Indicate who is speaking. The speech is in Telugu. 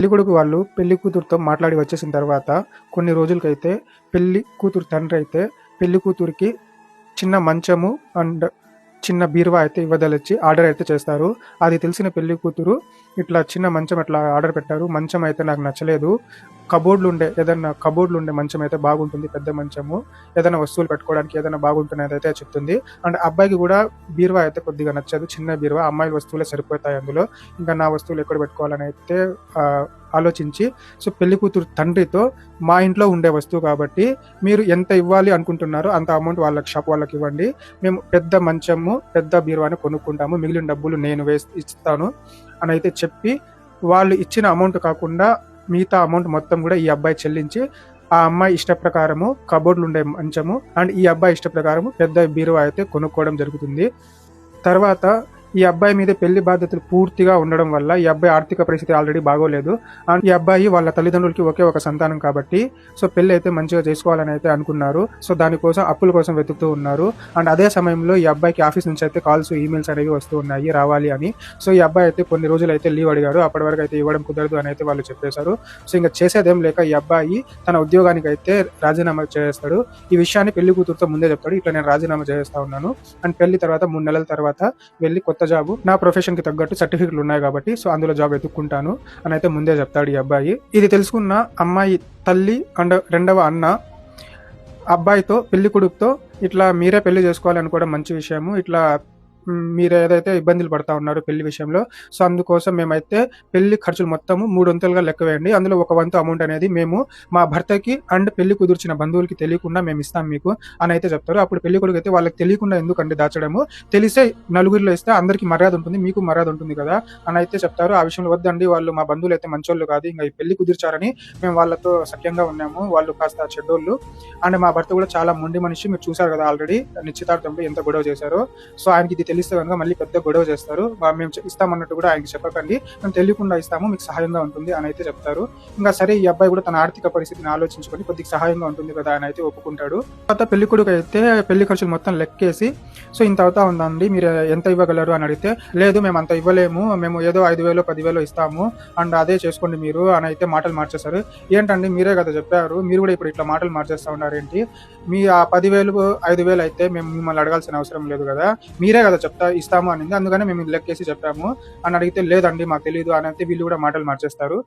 Speaker 1: పెళ్ళికొడుకు వాళ్ళు పెళ్లి కూతురుతో మాట్లాడి వచ్చేసిన తర్వాత కొన్ని రోజులకైతే పెళ్లి కూతురు తండ్రి అయితే పెళ్లి కూతురికి చిన్న మంచము అండ్ చిన్న బీరువా అయితే ఇవ్వదలిచి ఆర్డర్ అయితే చేస్తారు. అది తెలిసిన పెళ్లి కూతురు ఇట్లా చిన్న మంచం అట్లా ఆర్డర్ పెట్టారు. మంచం అయితే నాకు నచ్చలేదు. ఏదైనా కబోర్డ్లు ఉండే మంచం అయితే బాగుంటుంది, పెద్ద మంచము, ఏదైనా వస్తువులు పెట్టుకోవడానికి ఏదైనా బాగుంటుంది అయితే చెప్తుంది. అండ్ అబ్బాయికి కూడా బీరువా అయితే కొద్దిగా నచ్చదు, చిన్న బీరువా, అమ్మాయిల వస్తువులే సరిపోతాయి అందులో, ఇంకా నా వస్తువులు ఎక్కడ పెట్టుకోవాలని అయితే ఆలోచించి సో పెళ్లి కూతురు తండ్రితో మా ఇంట్లో ఉండే వస్తువు కాబట్టి మీరు ఎంత ఇవ్వాలి అనుకుంటున్నారో అంత అమౌంట్ షాప్ వాళ్ళకి ఇవ్వండి, మేము పెద్ద మంచము పెద్ద బీరువాని కొనుక్కుంటాము, మిగిలిన డబ్బులు నేను ఇస్తాను అని అయితే చెప్పి వాళ్ళు ఇచ్చిన అమౌంట్ కాకుండా మిగతా అమౌంట్ మొత్తం కూడా ఈ అబ్బాయి చెల్లించి ఆ అమ్మాయి ఇష్ట ప్రకారము కబోర్డ్లు ఉండే మంచము అండ్ ఈ అబ్బాయి ఇష్ట ప్రకారము పెద్ద బీరువా అయితే కొనుక్కోవడం జరుగుతుంది. తర్వాత ఈ అబ్బాయి మీద పెళ్లి బాధ్యతలు పూర్తిగా ఉండడం వల్ల ఈ అబ్బాయి ఆర్థిక పరిస్థితి ఆల్రెడీ బాగోలేదు. అండ్ ఈ అబ్బాయి వాళ్ళ తల్లిదండ్రులకి ఒకే ఒక సంతానం కాబట్టి సో పెళ్లి అయితే మంచిగా చేసుకోవాలని అయితే అనుకున్నారు. సో దానికోసం అప్పుల కోసం వెతుకుతూ ఉన్నారు. అండ్ అదే సమయంలో ఈ అబ్బాయికి ఆఫీస్ నుంచి అయితే కాల్స్, ఈమెయిల్స్ అనేవి వస్తూ ఉన్నాయి రావాలి అని. సో ఈ అబ్బాయి అయితే కొన్ని రోజులు అయితే లీవ్ అడిగారు. అప్పటి వరకు అయితే ఇవ్వడం కుదరదు అని అయితే వాళ్ళు చెప్పేశారు. సో ఇంకా చేసేదేం లేక ఈ అబ్బాయి తన ఉద్యోగానికి అయితే రాజీనామా చేస్తాడు. ఈ విషయాన్ని పెళ్లి కూతురుతో ముందే చెప్తాడు, ఇట్లా నేను రాజీనామా చేస్తా ఉన్నాను అండ్ పెళ్లి తర్వాత 3 నెలల తర్వాత వెళ్ళి కొత్త జాబ్, నా ప్రొఫెషన్ కి తగ్గట్టు సర్టిఫికెట్లు ఉన్నాయి కాబట్టి సో అందులో జాబ్ ఎత్తుక్కుంటాను అని అయితే ముందే చెప్తాడు ఈ అబ్బాయి. ఇది తెలుసుకున్న అమ్మాయి తల్లి అండ్ రెండవ అన్న అబ్బాయితో పెళ్లి కొడుకుతో ఇట్లా మీరే పెళ్లి చేసుకోవాలి అనుకోవడం మంచి విషయము, ఇట్లా మీరు ఏదైతే ఇబ్బందులు పడతా ఉన్నారో పెళ్లి విషయంలో సో అందుకోసం మేమైతే పెళ్లి ఖర్చులు మొత్తము 3 వంతులుగా లెక్క వేయండి, అందులో ఒక వంతు అమౌంట్ అనేది మేము మా భర్తకి అండ్ పెళ్లి కుదిర్చిన బంధువులకి తెలియకుండా మేము ఇస్తాం మీకు అని అయితే చెప్తారు. అప్పుడు పెళ్లి కొడుకు అయితే వాళ్ళకి తెలియకుండా ఎందుకండి దాచడము, తెలిసే నలుగురిలో ఇస్తే అందరికి మర్యాద ఉంటుంది, మీకు మర్యాద ఉంటుంది కదా అని అయితే చెప్తారు. ఆ విషయంలో వద్దండి, వాళ్ళు మా బంధువులు అయితే మంచోళ్ళు కాదు, ఇంకా ఈ పెళ్లి కుదిర్చారని మేము వాళ్ళతో సఖ్యంగా ఉన్నాము, వాళ్ళు కాస్త చెడ్డోళ్ళు అండ్ మా భర్త కూడా చాలా మొండి మనిషి, మీరు చూసారు కదా ఆల్రెడీ నిశ్చితార్థంలో ఎంత గొడవ చేశారో, సో ఆయనకి ఇది తెలిస్తే కనుక మళ్ళీ పెద్ద గొడవ చేస్తారు, మేము ఇస్తామన్నట్టు కూడా ఆయనకి చెప్పకండి, మేము తెలియకుండా ఇస్తాము, మీకు సహాయంగా ఉంటుంది అని అయితే చెప్తారు. ఇంకా సరే ఈ అబ్బాయి కూడా తన ఆర్థిక పరిస్థితిని ఆలోచించుకొని కొద్దిగా సహాయంగా ఉంటుంది కదా అని అయితే ఒప్పుకుంటాడు. తర్వాత పెళ్లి కొడుకు అయితే పెళ్లి ఖర్చులు మొత్తం లెక్కేసి సో ఇంత అవుతా ఉందండి, మీరు ఎంత ఇవ్వగలరు అని అడిగితే లేదు మేము అంత ఇవ్వలేము, మేము ఏదో 5,000 10,000 ఇస్తాము అండ్ అదే చేసుకోండి మీరు అని అయితే మాటలు మార్చేస్తారు. ఏంటండి మీరే కదా చెప్పారు, మీరు కూడా ఇప్పుడు ఇట్లా మాటలు మార్చేస్తా ఉన్నారేంటి, మీ ఆ 10,000 5,000 అయితే మేము మిమ్మల్ని అడగాల్సిన అవసరం లేదు కదా, మీరే కదా ఇస్తాము అనింది, అందుకని మేము లెక్కేసి చెప్పాము అని అడిగితే లేదండి మాకు తెలియదు అని అయితే వీళ్ళు కూడా మాటలు మార్చేస్తారు.